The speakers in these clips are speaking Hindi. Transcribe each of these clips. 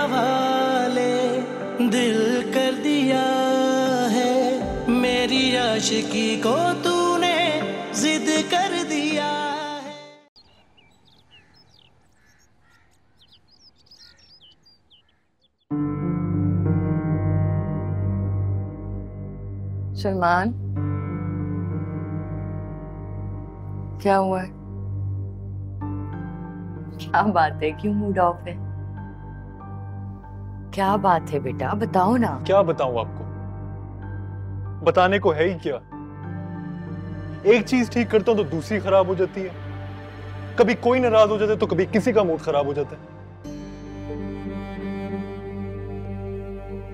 हवाले दिल कर दिया है, मेरी आशिकी को तूने जिद कर दिया है। सलमान, क्या हुआ है? क्या बात है, क्यों मूड ऑफ है? क्या बात है बेटा, बताओ ना। क्या बताऊं आपको, बताने को है ही क्या। एक चीज ठीक करता हूं तो दूसरी खराब हो जाती है। कभी कोई नाराज हो जाता है तो कभी किसी का मूड खराब हो जाता है।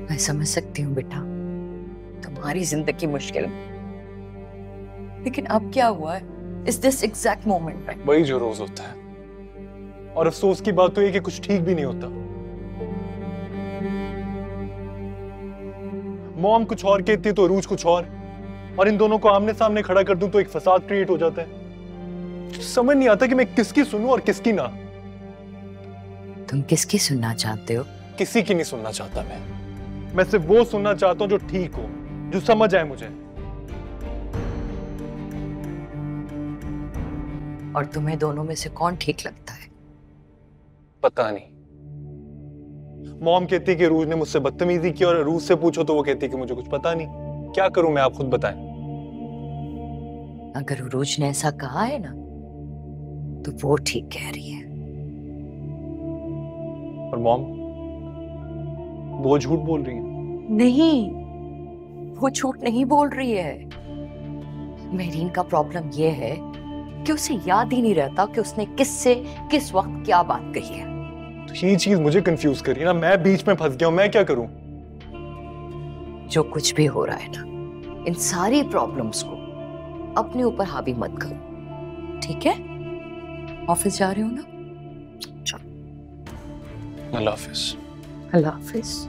मैं समझ सकती हूँ बेटा, तुम्हारी जिंदगी मुश्किल, लेकिन अब क्या हुआ है इस दिस एग्जैक्ट मोमेंट में? वही जो रोज होता है, और अफसोस की बात तो ये कि कुछ ठीक भी नहीं होता। मॉम कुछ और कहती है तो अरूज कुछ और इन दोनों को आमने सामने खड़ा कर दूं तो एक फसाद क्रिएट हो जाता है। समझ नहीं आता कि मैं किसकी सुनूं और किसकी ना। तुम किसकी सुनना चाहते हो? किसी की नहीं सुनना चाहता मैं सिर्फ वो सुनना चाहता हूं जो ठीक हो, जो समझ आए मुझे। और तुम्हें दोनों में से कौन ठीक लगता है? पता नहीं। मॉम कहती है कि अरूज ने मुझसे बदतमीजी की, और अरूज से पूछो तो वो कहती है कि मुझे कुछ पता नहीं। क्या करूं मैं, आप खुद बताएं। अगर अरूज ने ऐसा कहा है ना, तो वो ठीक कह रही है। और मॉम, वो झूठ बोल रही है? नहीं, वो झूठ नहीं बोल रही है। मेरीन का प्रॉब्लम ये है कि उसे याद ही नहीं रहता कि उसने किससे किस वक्त क्या बात कही है। तो ये चीज मुझे कंफ्यूज कर रही है ना, मैं बीच में फंस गया हूं, मैं क्या करूं? जो कुछ भी हो रहा है ना, इन सारी प्रॉब्लम्स को अपने ऊपर हावी मत करो, ठीक है? ऑफिस जा रहे हो ना? चलो, अल्लाह हाफिज। अल्लाह हाफिज।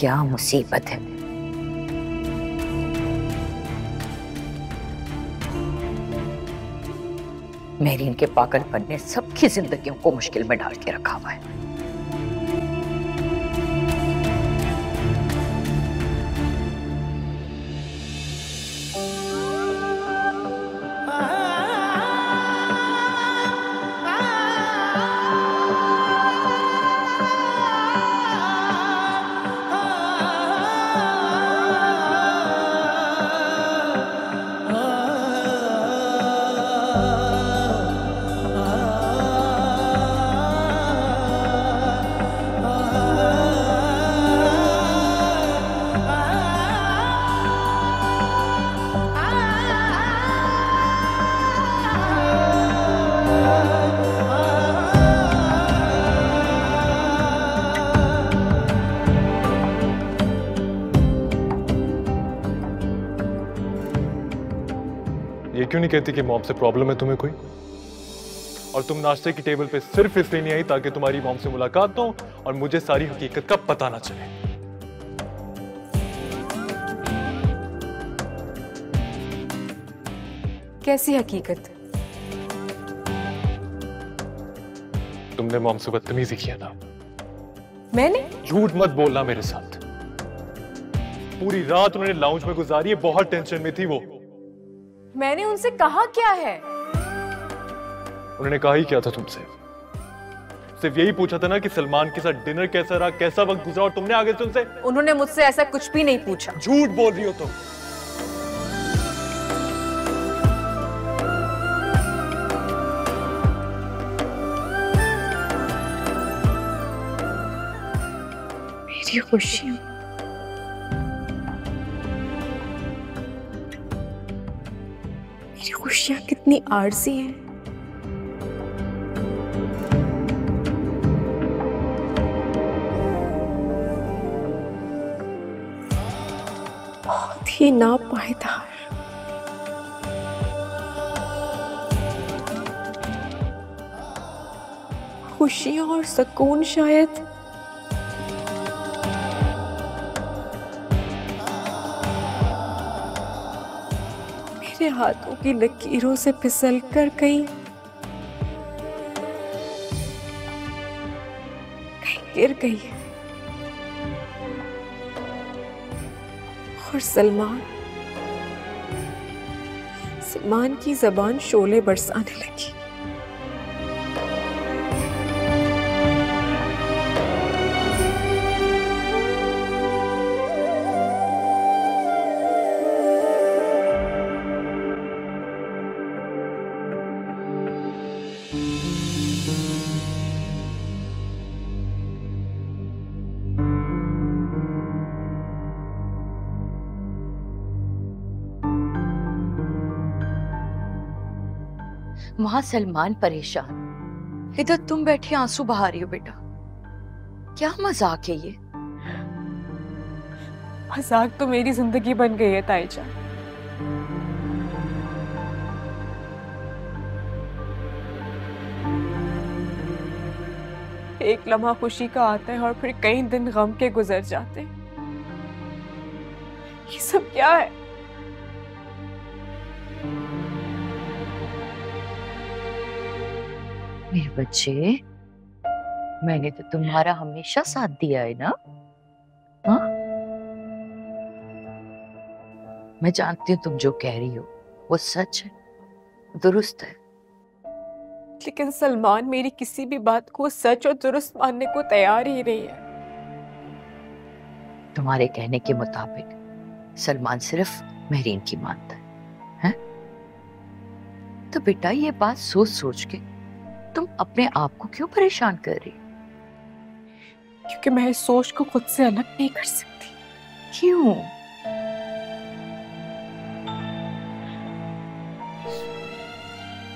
क्या मुसीबत है। मेरीन के पागलपन ने सबकी जिंदगियों को मुश्किल में डाल के रखा हुआ है। ये क्यों नहीं कहती कि मॉम से प्रॉब्लम है तुम्हें कोई? और तुम नाश्ते की टेबल पे सिर्फ इसलिए नहीं आई ताकि तुम्हारी मॉम से मुलाकात हो और मुझे सारी हकीकत का पता ना चले। कैसी हकीकत? तुमने मॉम से बदतमीजी किया ना। मैंने? झूठ मत बोलना मेरे साथ। पूरी रात उन्होंने लाउंज में गुजारी है, बहुत टेंशन में थी वो। मैंने उनसे कहा क्या है? उन्होंने कहा ही क्या था तुमसे? सिर्फ यही पूछा था ना कि सलमान के साथ डिनर कैसा रहा, कैसा वक्त गुजरा, और तुमने आगे से उनसे? उन्होंने मुझसे ऐसा कुछ भी नहीं पूछा। झूठ बोल रही हो तुम। मेरी खुशियां, मेरी खुशियां कितनी आरज़ी हैं। बहुत ही नापायदार। खुशियां और सुकून शायद मेरे हाथों की लकीरों से फिसल कर कहीं गिर गई है। और सलमान की जबान शोले बरसाने लगी। वहां सलमान परेशान, इधर तुम बैठे आंसू बहा रही हो। बेटा क्या मजाक है ये? मजाक तो मेरी जिंदगी बन गई है ताईजा। एक लम्हा खुशी का आता है और फिर कई दिन गम के गुजर जाते हैं। ये सब क्या है? मेरे बच्चे, मैंने तो तुम्हारा हमेशा साथ दिया है ना? हाँ, मैं जानती हूँ तुम जो कह रही हो वो सच है, दुरुस्त है। लेकिन सलमान मेरी किसी भी बात को सच और दुरुस्त मानने को तैयार ही नहीं है। तुम्हारे कहने के मुताबिक सलमान सिर्फ महरीन की मानता है? तो बेटा ये बात सोच सोच के तुम अपने आप को क्यों परेशान कर रही? क्योंकि मैं इस सोच को खुद से अलग नहीं कर सकती। क्यों?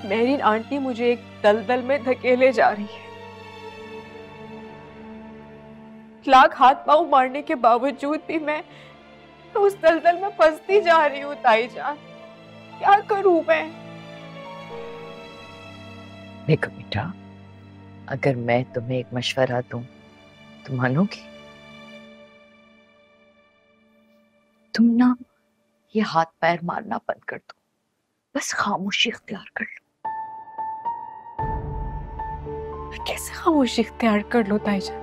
महरीन आंटी मुझे एक दलदल में धकेले जा रही है। लाख हाथ पांव मारने के बावजूद भी मैं उस दलदल में फंसती जा रही हूँ ताईजान। क्या करूं मैं? देखो बेटा, अगर मैं तुम्हें एक मशवरा दूं तो मानोगी? तुम ना ये हाथ पैर मारना बंद कर दो, बस खामोशी इख्तियार कर लो। कैसे खामोशी इख्तियार कर लो ताईजान?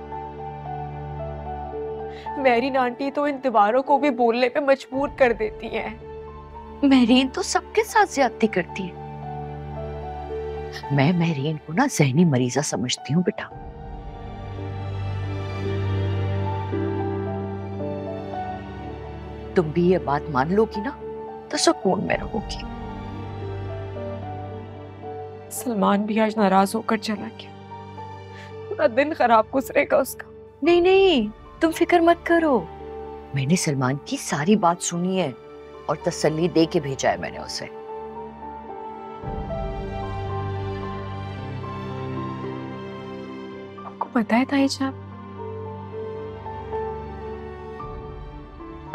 महरीन आंटी तो इन दीवारों को भी बोलने पे मजबूर कर देती हैं। महरीन तो सबके साथ ज्यादती करती है। मैं महरीन को ना ज़हनी मरीजा समझती हूँ बेटा। तुम भी ये बात मान लोगी ना तो सुकून में रहोगी। सलमान भी आज नाराज होकर चला गया। पूरा दिन खराब गुजरेगा उसका। नहीं नहीं, तुम फिक्र मत करो। मैंने सलमान की सारी बात सुनी है और तसल्ली दे के भेजा है मैंने उसे। आपको पता है ताईजा,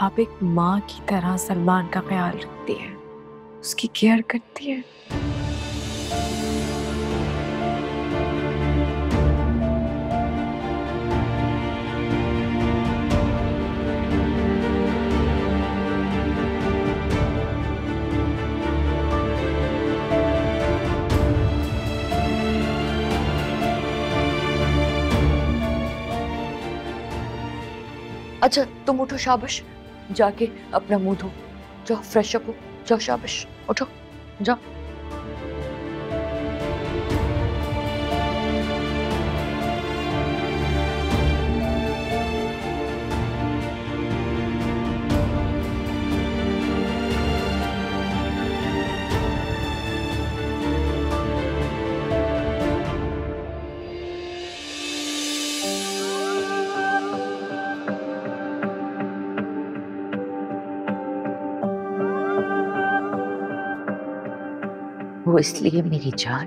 आप एक माँ की तरह सलमान का ख्याल रखती है, उसकी केयर करती है। अच्छा तुम उठो, शाबाश, जाके अपना मुंह धो, जाओ फ्रेश अप हो, जाओ शाबाश, उठो जाओ। वो इसलिए मेरी जान।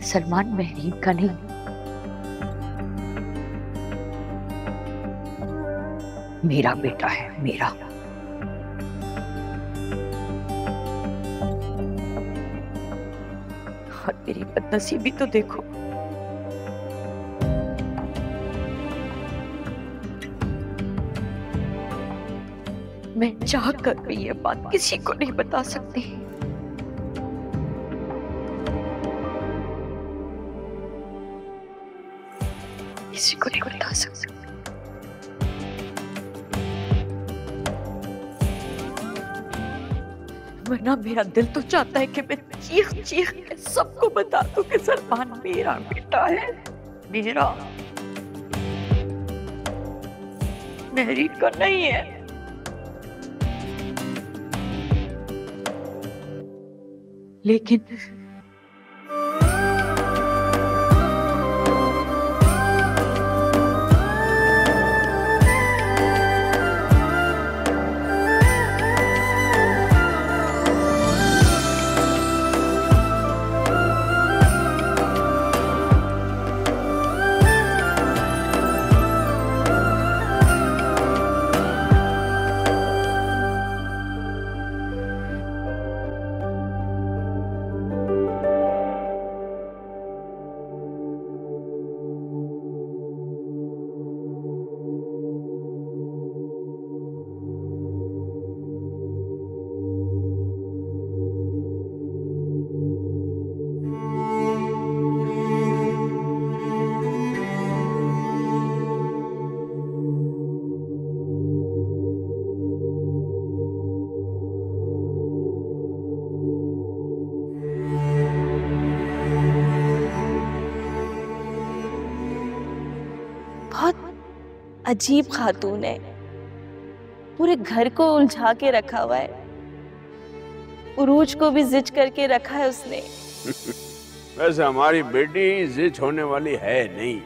सलमान महरीन का नहीं, मेरा बेटा है, मेरा। बदनसीबी तो देखो। मैं चाह कर भी ये बात किसी को नहीं बता सकती। किसी को नहीं बता सकती। वरना मेरा दिल तो चाहता है कि मैं चीख चीख के सबको बता दूं कि सलमान मेरा बेटा है, मेरा, महरीन का नहीं है। लेकिन अजीब खातून है, पूरे घर को उलझा के रखा हुआ है। उरूज को भी जिद करके रखा है उसने। वैसे हमारी बेटी जिद होने वाली है नहीं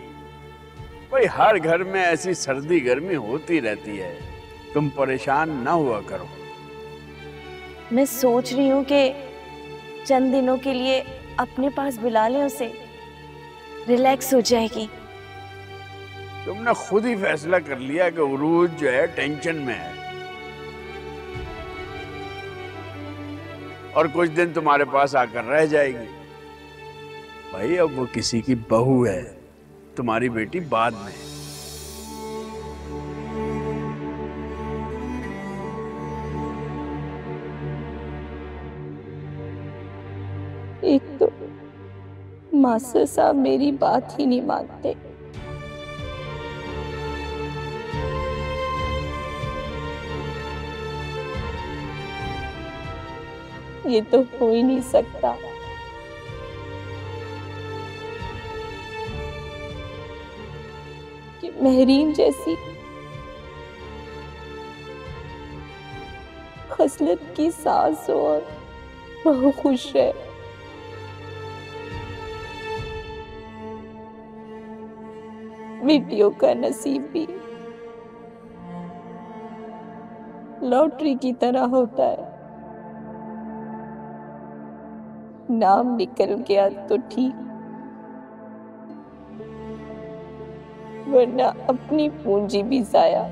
भाई, हर घर में ऐसी सर्दी गर्मी होती रहती है, तुम परेशान ना हुआ करो। मैं सोच रही हूँ कि चंद दिनों के लिए अपने पास बुला लें उसे, रिलैक्स हो जाएगी। तुमने खुद ही फैसला कर लिया कि उरूज जो है टेंशन में है, और कुछ दिन तुम्हारे पास आकर रह जाएगी। भाई अब वो किसी की बहू है, तुम्हारी बेटी बाद में। एक तो मास्टर साहब मेरी बात ही नहीं मानते। ये तो हो ही नहीं सकता। कि महरीन जैसी खसलत की सास हो और बहू खुश है। बेटियों का नसीब भी लॉटरी की तरह होता है, नाम निकल गया तो ठीक, वरना अपनी पूंजी भी जाया।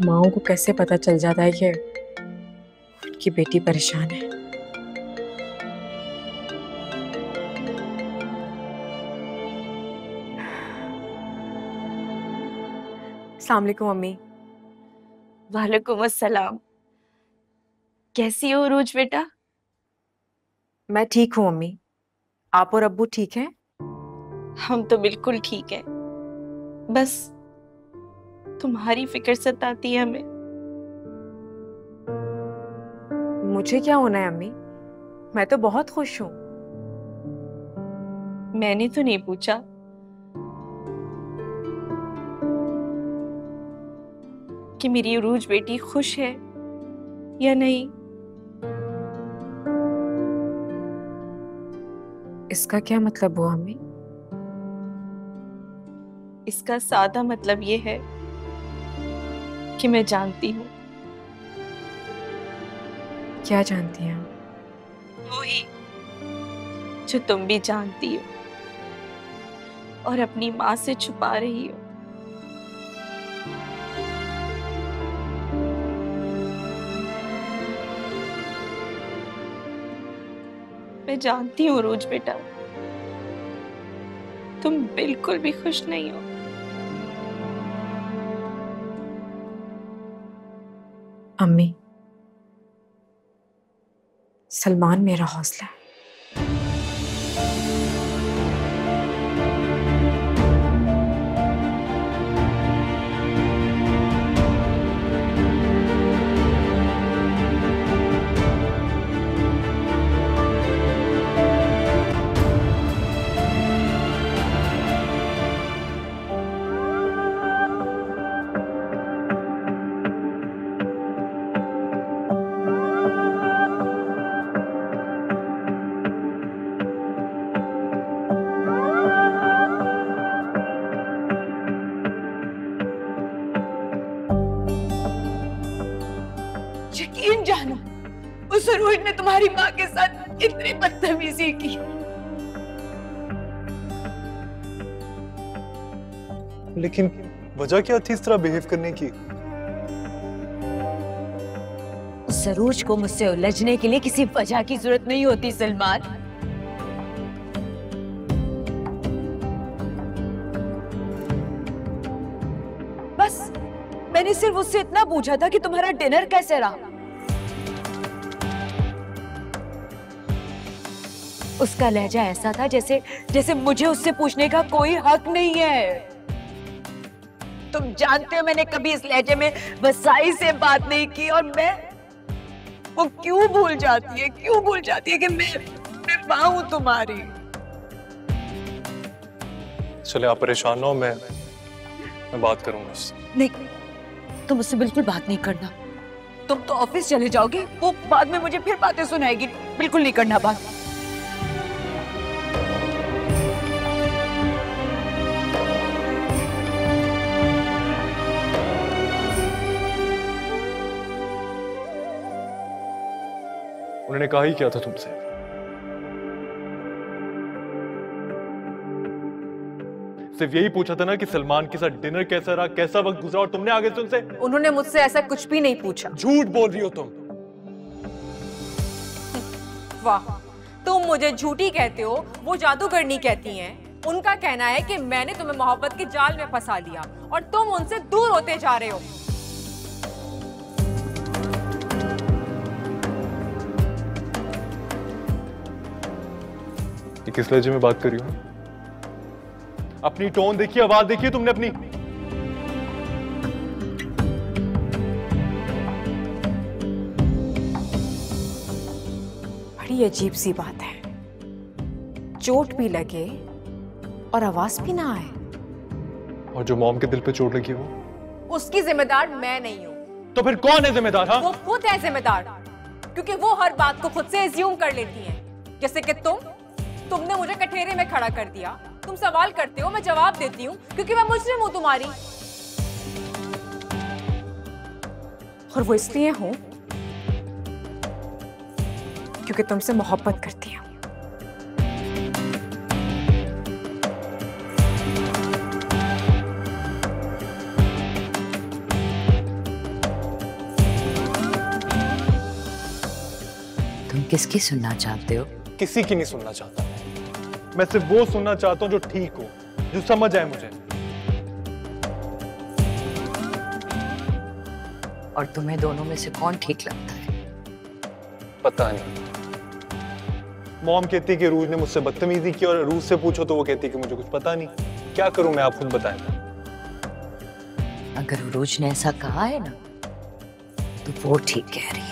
माओ को कैसे पता चल जाता है कि उनकी बेटी परेशान है। अस्सलाम वालेकुम अम्मी। वालेकुम अस्सलाम। कैसी हो उरूज बेटा? मैं ठीक हूँ अम्मी, आप और अब्बू ठीक हैं? हम तो बिल्कुल ठीक हैं, बस तुम्हारी फिक्र सताती है हमें। मुझे क्या होना है अम्मी, मैं तो बहुत खुश हूँ। मैंने तो नहीं पूछा। कि मेरी उरूज बेटी खुश है या नहीं। इसका क्या मतलब हुआ अम्मी? इसका सादा मतलब ये है कि मैं जानती हूँ। क्या जानती हैं? वही जो तुम भी जानती हो और अपनी माँ से छुपा रही हो। मैं जानती हूँ रोज बेटा, तुम बिल्कुल भी खुश नहीं हो। अम्मी, सलमान मेरा हौसला है। यकीन जानो, उस रोज ने तुम्हारी माँ के साथ इतनी बदतमीजी की। लेकिन वजह क्या थी इस तरह बिहेव करने की? सरोज को मुझसे उलझने के लिए किसी वजह की जरूरत नहीं होती सलमान। बस मैंने सिर्फ उससे इतना पूछा था कि तुम्हारा डिनर कैसे रहा। उसका लहजा ऐसा था जैसे जैसे मुझे उससे पूछने का कोई हक नहीं है। तुम जानते हो मैंने कभी इस लहजे में वसाई से बात नहीं की, और वो क्यों भूल जाती है कि मैं मां हूं तुम्हारी। चले आप परेशान ना हो, मैं बात करूंगा उससे। नहीं, तुम उससे बिल्कुल बात नहीं करना। तुम तो ऑफिस चले जाओगे, वो बाद में मुझे फिर बातें सुनाएगी। बिल्कुल नहीं करना बात। उन्होंने कहा ही क्या था तुमसे? सिर्फ यही पूछा था ना कि सलमान के साथ डिनर कैसा रहा, कैसा वक्त गुजरा, और तुमने आगे से उनसे। उन्होंने मुझसे ऐसा कुछ भी नहीं पूछा। झूठ बोल रही हो तुम। वाह, तुम मुझे झूठी कहते हो, वो जादूगरनी कहती हैं। उनका कहना है कि मैंने तुम्हें मोहब्बत के जाल में फंसा लिया और तुम उनसे दूर होते जा रहे हो। ये किस लहजे में बात कर रही हो? अपनी टोन देखिए, आवाज देखिए तुमने अपनी। बड़ी अजीब सी बात है, चोट भी लगे और आवाज भी ना आए। और जो मॉम के दिल पे चोट लगी वो? उसकी जिम्मेदार मैं नहीं हूँ। तो फिर कौन है जिम्मेदार? हाँ, वो खुद है जिम्मेदार, क्योंकि वो हर बात को खुद से एज्यूम कर लेती हैं। जैसे कि तुमने मुझे कठेरे में खड़ा कर दिया। तुम सवाल करते हो, मैं जवाब देती हूँ, क्योंकि मैं मुजरिम हूं तुम्हारी। और वो इसलिए हूं क्योंकि तुमसे मोहब्बत करती हूँ। तुम किसकी सुनना चाहते हो? किसी की नहीं सुनना चाहता। मैं सिर्फ वो सुनना चाहता हूँ जो ठीक हो, जो समझ आए मुझे। और तुम्हें दोनों में से कौन ठीक लगता है? पता नहीं। मॉम कहती है कि रूज ने मुझसे बदतमीजी की, और रूज से पूछो तो वो कहती है कि मुझे कुछ पता नहीं। क्या करूं मैं, आप खुद बताएं। अगर रूज ने ऐसा कहा है ना, तो वो ठीक कह रही है।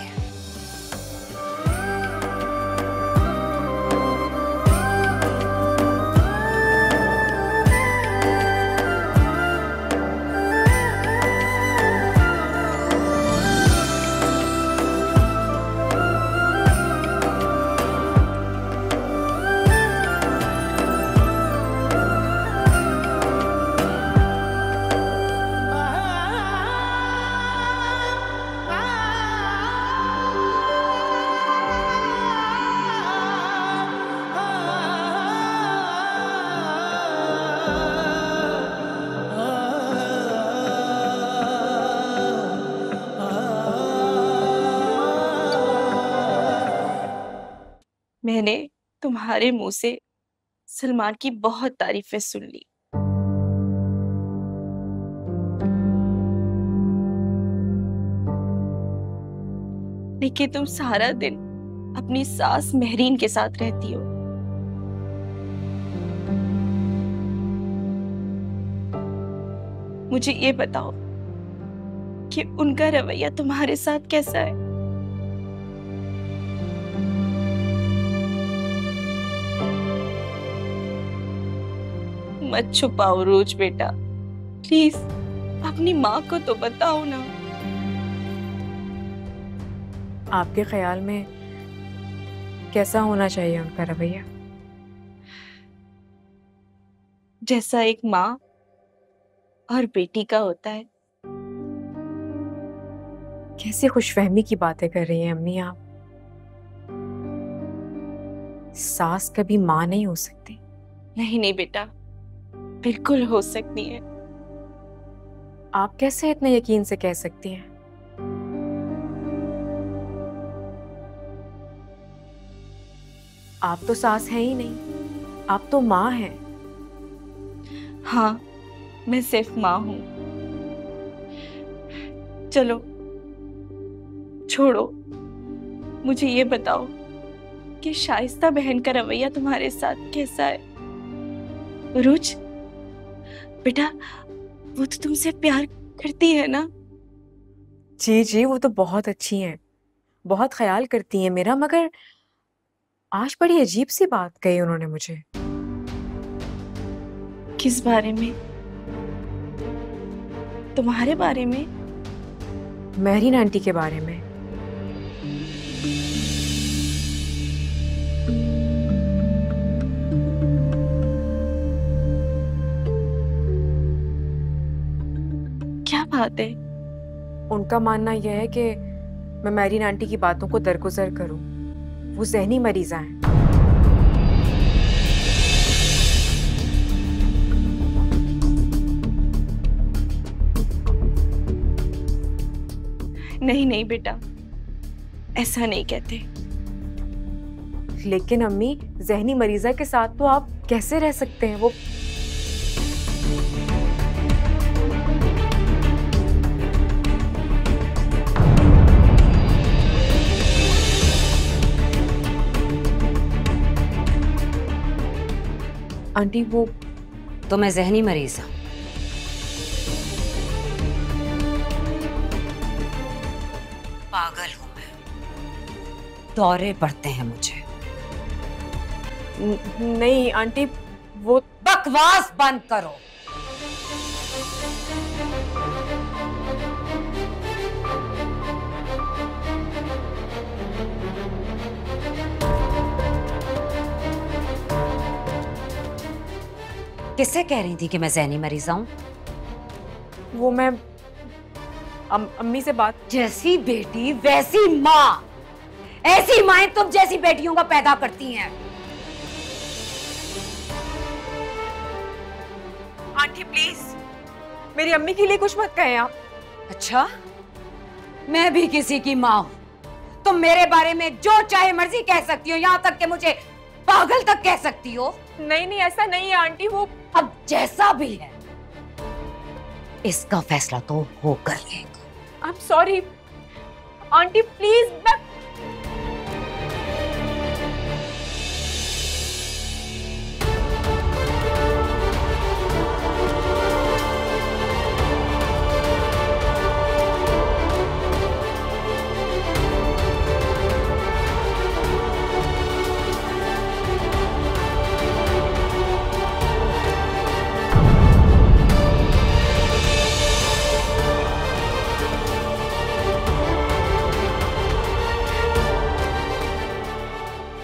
मैंने तुम्हारे मुंह से सलमान की बहुत तारीफें सुन ली। लेकिन तुम सारा दिन अपनी सास महरीन के साथ रहती हो। मुझे ये बताओ कि उनका रवैया तुम्हारे साथ कैसा है? मत छुपाओ रोज बेटा, प्लीज अपनी माँ को तो बताओ ना। आपके ख्याल में कैसा होना चाहिए उनका रवैया? जैसा एक माँ और बेटी का होता है। कैसी खुशफहमी की बातें कर रही हैं अम्मी आप? सास कभी माँ नहीं हो सकती। नहीं नहीं बेटा, बिल्कुल हो सकती है। आप कैसे इतने यकीन से कह सकती हैं? आप तो सास हैं ही नहीं, आप तो माँ हैं। हाँ, मैं सिर्फ माँ हूं। चलो छोड़ो, मुझे ये बताओ कि शाइस्ता बहन का रवैया तुम्हारे साथ कैसा है? रुच बेटा, वो तो तुमसे प्यार करती है ना? जी जी, वो तो बहुत अच्छी हैं, बहुत ख्याल करती हैं मेरा, मगर आज बड़ी अजीब सी बात कही उन्होंने मुझे। किस बारे में? तुम्हारे बारे में? महरीन आंटी के बारे में। क्या बात है? उनका मानना यह है कि मैं महरीन आंटी की बातों को दरगुजर करूं। वो ज़हनी मरीजा हैं। नहीं नहीं बेटा, ऐसा नहीं कहते। लेकिन अम्मी, ज़हनी मरीजा के साथ तो आप कैसे रह सकते हैं? वो आंटी, वो तो मैं ज़हनी मरीज हूं। पागल हूं मैं, दौरे पड़ते हैं मुझे। नहीं आंटी, वो बकवास बंद करो। किससे कह रही थी कि मैं ज़हनी मरीज़ हूं? वो मैं अम्मी से बात। जैसी बेटी वैसी माँ। ऐसी माएं तुम जैसी बेटियों का पैदा करती हैं। आंटी प्लीज, मेरी अम्मी के लिए कुछ मत कहें आप। अच्छा, मैं भी किसी की माँ हूं। तुम मेरे बारे में जो चाहे मर्जी कह सकती हो, यहाँ तक कि मुझे पागल तक कह सकती हो। नहीं नहीं, ऐसा नहीं है आंटी। वो अब जैसा भी है, इसका फैसला तो होकर रहेगा। I am sorry aunty, please.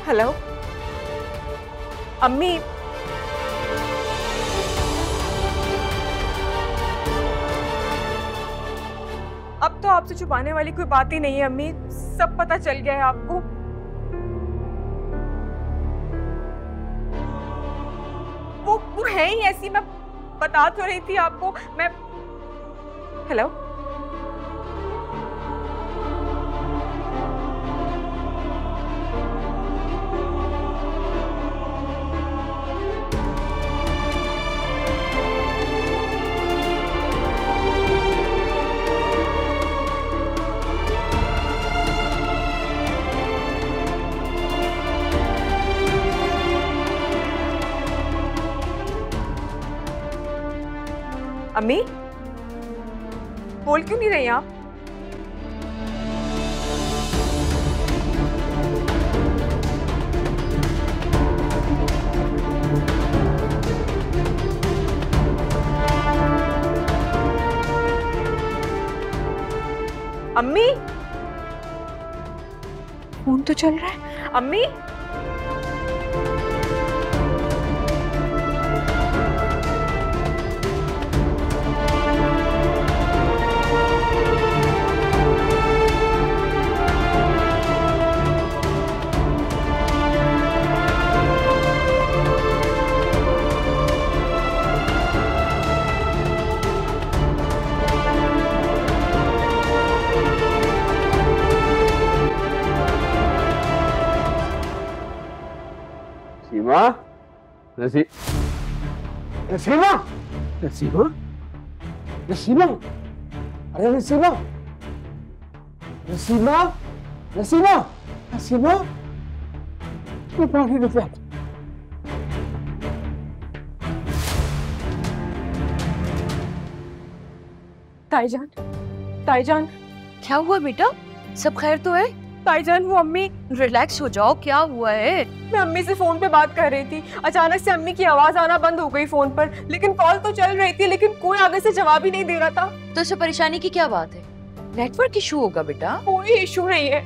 Hello अम्मी, अब तो आपसे छुपाने वाली कोई बात ही नहीं है अम्मी। सब पता चल गया है आपको। वो है ही ऐसी, मैं बता तो रही थी आपको। मैं हेलो अम्मी, बोल क्यों नहीं रही आप? अम्मी, फोन तो चल रहा है। अम्मी, नसीमा, नसीमा, नसीमा, नसीमा, अरे नसीमा, नसीमा, नसीमा, नसीमा, ये पानी रुपए। ताईजान, ताईजान, क्या हुआ बेटा? सब खैर तो है? ताईजान, वो अम्मी। रिलैक्स हो जाओ, क्या हुआ है? मैं अम्मी से फोन पे बात कर रही थी, अचानक से अम्मी की आवाज आना बंद हो गई फोन पर, लेकिन कॉल तो चल रही थी, लेकिन कोई आगे से जवाब ही नहीं दे रहा था। तो इससे परेशानी की क्या बात है? नेटवर्क इशू होगा बेटा। कोई इशू नहीं है,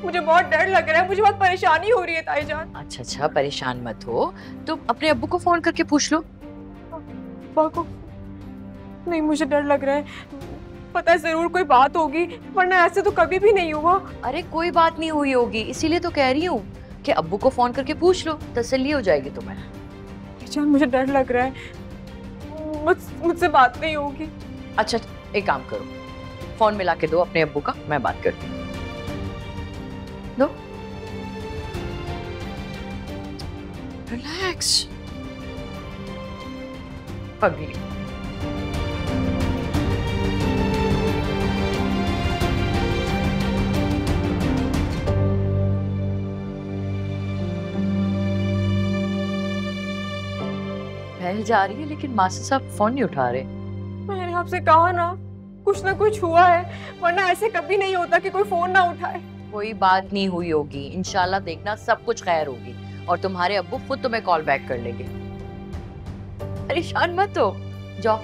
मुझे बहुत डर लग रहा है, मुझे बहुत परेशानी हो रही है ताईजान। अच्छा अच्छा, परेशान मत हो, तुम अपने अब्बू को फोन करके पूछ लो। अब्बा को? नहीं, मुझे डर लग रहा है, पता है जरूर कोई बात होगी, वरना ऐसे तो कभी भी नहीं हुआ। अरे कोई बात नहीं हुई होगी, इसीलिए तो कह रही हूँ कि अब्बू को फोन करके पूछ लो, तसल्ली हो जाएगी तुम्हें। ताईजान, मुझे डर लग रहा है, मुझसे बात नहीं होगी। अच्छा, एक काम करो, फोन मिला के दो अपने अब्बू का, मैं बात करती हूँ। दो। रिलैक्स। पगली। बहल जा रही है, लेकिन मासी साहब फोन नहीं उठा रहे। मैंने आपसे कहा ना, कुछ ना कुछ हुआ है, वरना ऐसे कभी नहीं होता कि कोई फोन ना उठाए। कोई बात नहीं हुई होगी, इंशाल्लाह देखना सब कुछ खैर होगी और तुम्हारे अब्बू खुद तुम्हें कॉल बैक कर लेंगे। परेशान मत हो, जाओ।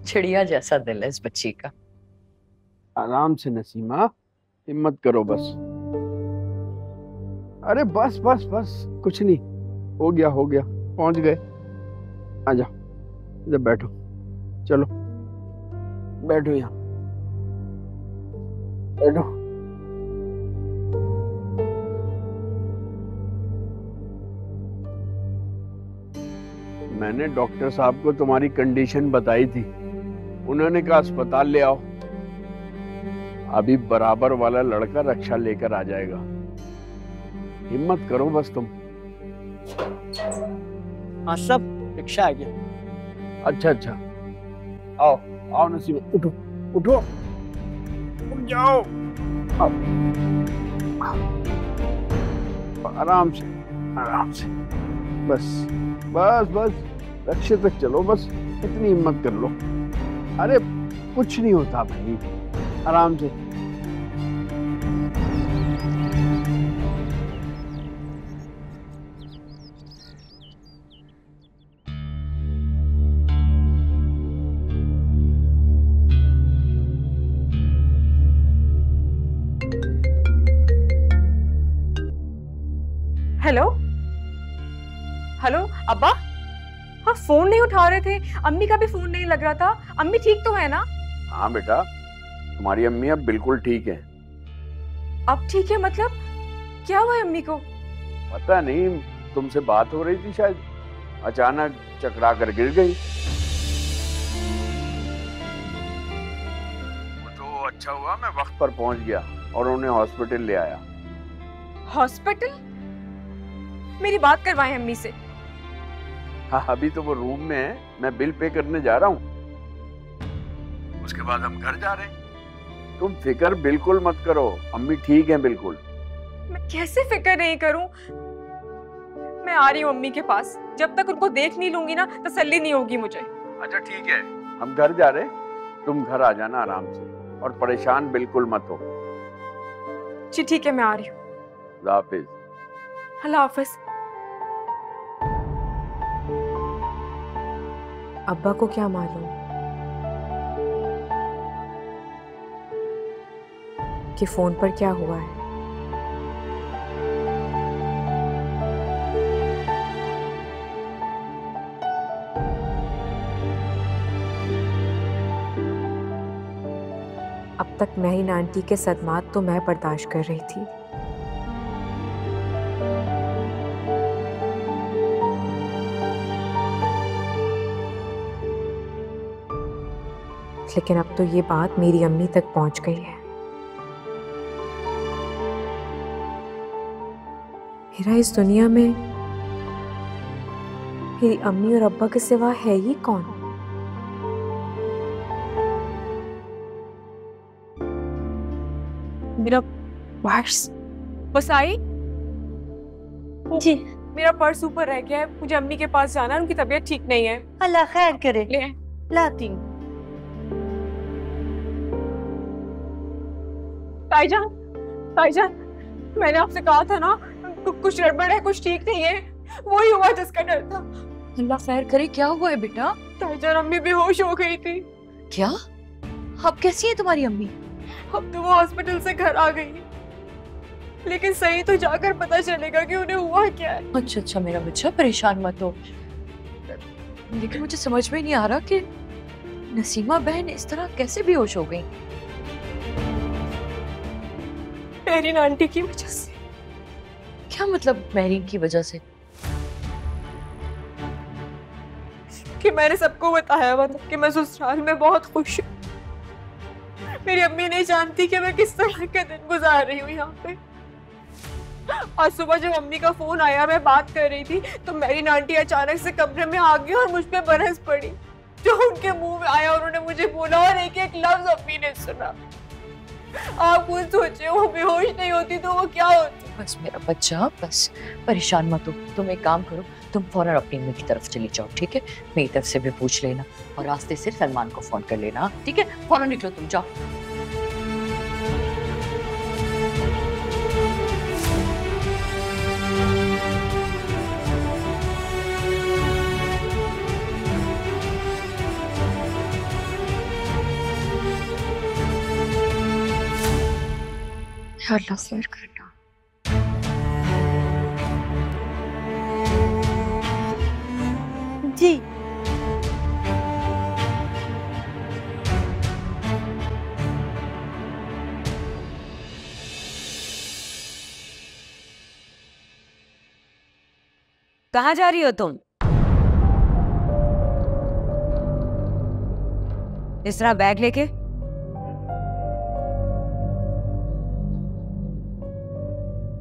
चिड़िया जैसा दिल है इस बच्ची का। आराम से नसीमा, हिम्मत करो बस। अरे बस बस बस, कुछ नहीं, हो गया हो गया, पहुंच गए। आ जाओ, इधर बैठो, चलो बैठो, यहाँ बैठो। मैंने डॉक्टर साहब को तुम्हारी कंडीशन बताई थी, उन्होंने कहा अस्पताल ले आओ, अभी बराबर वाला लड़का रक्षा लेकर आ जाएगा। हिम्मत करो बस तुम। हाँ सब, रिक्शा आ गया। अच्छा अच्छा, आओ आओ नसीब, उठो उठो, उठ जाओ, आओ। आराम से आराम से, बस बस बस, रक्षे तक चलो, बस इतनी हिम्मत कर लो। अरे कुछ नहीं होता भाई, आराम से। हेलो हेलो अब्बा, हाँ फोन नहीं उठा रहे थे, अम्मी का भी फोन नहीं लग रहा था। अम्मी ठीक तो है ना? हाँ बेटा, तुम्हारी अम्मी अब बिल्कुल ठीक है। अब ठीक है मतलब? क्या हुआ अम्मी को? पता नहीं, तुमसे बात हो रही थी शायद, अचानक चकरा कर गिर गई। तो अच्छा हुआ मैं वक्त पर पहुंच गया और उन्हें हॉस्पिटल ले आया। हॉस्पिटल? मेरी बात करवाएं अम्मी से। हाँ, अभी तो वो रूम में है, मैं बिल पे करने जा रहा हूँ, उसके बाद हम घर जा रहे हैं। तुम फिक्र बिल्कुल मत करो, अम्मी ठीक है बिल्कुल। मैं कैसे फिक्र नहीं करूं? मैं आ रही हूँ अम्मी के पास। जब तक उनको देख नहीं लूंगी ना तसल्ली नहीं होगी मुझे। अच्छा ठीक है, हम घर जा रहे, तुम घर आ जाना आराम से और परेशान बिल्कुल मत हो। जी ठीक है, मैं आ रही हूँ। अल्लाह हाफिज। अल्लाह हाफिज। अब्बा को क्या मालूम कि फोन पर क्या हुआ है? अब तक महरीन आंटी के सदमात तो मैं बर्दाश्त कर रही थी, लेकिन अब तो ये बात मेरी अम्मी तक पहुंच गई है। मेरा इस दुनिया में मेरी अम्मी और अब्बा के सिवा है ही कौन? मेरा पर्स बस आई जी। मेरा पर्स ऊपर रह गया है, मुझे अम्मी के पास जाना है, उनकी तबीयत ठीक नहीं है। अल्लाह खैर करे। ले लाती हूँ। ताईजान, ताईजान, मैंने आपसे कहा था ना कुछ गड़बड़ है, कुछ ठीक नहीं है। वही हुआ जिसका डर था। अल्लाह खैर करे, क्या हुआ है बेटा? ताईजान अम्मी बेहोश हो गई थी। क्या? अब कैसी है तुम्हारी अम्मी? अब तो वो हॉस्पिटल से घर आ गई है, लेकिन सही तो जाकर पता चलेगा कि उन्हें हुआ क्या है। अच्छा अच्छा मेरा बच्चा, परेशान मत हो। लेकिन मुझे समझ में नहीं आ रहा कि नसीमा बहन इस तरह कैसे बेहोश हो गई। महरीन आंटी की वजह से। क्या मतलब महरीन की वजह से? कि मैंने सबको बताया हुआ था कि मैं ससुराल में बहुत खुश हूँ। मेरी अम्मी नहीं जानती कि मैं किस तरह के दिन गुजार रही हूँ यहाँ पे। आज सुबह जब अम्मी का फोन आया, मैं बात कर रही थी, तो महरीन आंटी अचानक से कमरे में आ गई और मुझ पे बरस पड़ी। जो उनके मुंह में आया उन्होंने मुझे बोला और एक एक लफ्ज अम्मी ने सुना। आप खुद सोचे, वो बेहोश नहीं होती तो वो क्या होती? बस मेरा बच्चा, बस परेशान मत हो। तुम एक काम करो, तुम फौरन अपनी अम्मी की तरफ चली जाओ, ठीक है? मेरी तरफ से भी पूछ लेना और रास्ते से सलमान को फोन कर लेना, ठीक है? फौरन निकलो, तुम जाओ। अल्लाह खैर करना। जी कहाँ जा रही हो तुम? इस तरह बैग लेके?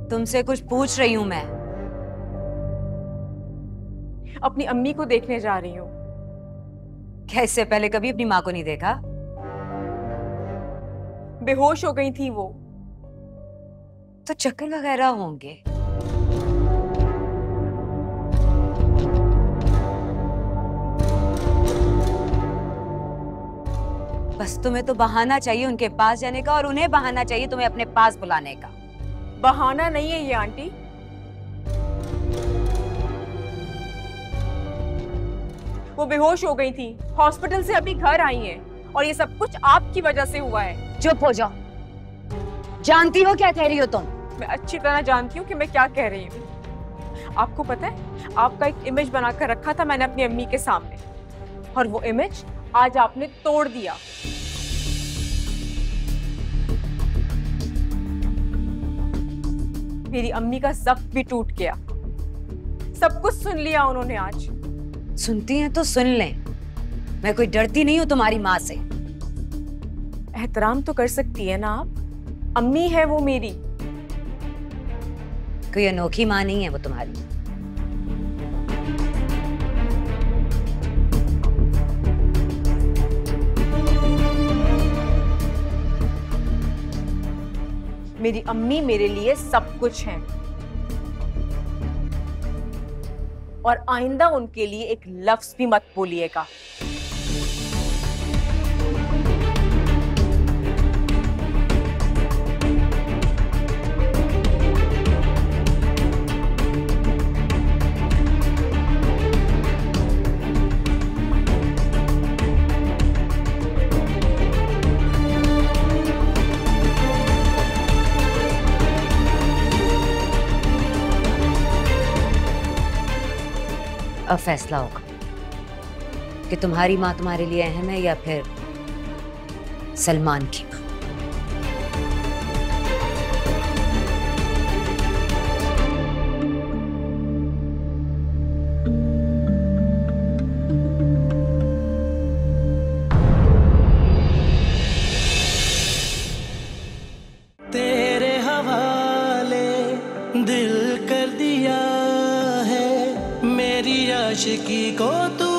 तुमसे कुछ पूछ रही हूं मैं। अपनी अम्मी को देखने जा रही हूँ। क्या इससे पहले कभी अपनी माँ को नहीं देखा? बेहोश हो गई थी वो। तो चक्कर वगैरह होंगे। बस तुम्हें तो बहाना चाहिए उनके पास जाने का, और उन्हें बहाना चाहिए तुम्हें अपने पास बुलाने का। बहाना नहीं है ये आंटी। वो बेहोश हो गई थी, हॉस्पिटल से अभी घर आई हैं, और ये सब कुछ आपकी वजह से हुआ है। चुप हो जाओ। जानती हो क्या कह रही हो तुम? मैं अच्छी तरह जानती हूँ कि मैं क्या कह रही हूँ। आपको पता है, आपका एक इमेज बनाकर रखा था मैंने अपनी अम्मी के सामने, और वो इमेज आज आपने तोड़ दिया। मेरी अम्मी का ज़ब्त भी टूट गया। सब कुछ सुन लिया उन्होंने आज। सुनती हैं तो सुन लें। मैं कोई डरती नहीं हूँ तुम्हारी माँ से। एहतराम तो कर सकती है ना आप? अम्मी है वो मेरी। कोई अनोखी माँ नहीं है वो तुम्हारी। मेरी अम्मी मेरे लिए सब कुछ हैं। और आइंदा उनके लिए एक लफ्ज भी मत बोलिएगा। अब फैसला होगा कि तुम्हारी माँ तुम्हारे लिए अहम है या फिर सलमान की माँ। तेरे हवाले दिल कर दिया है, मेरी आशिकी को तू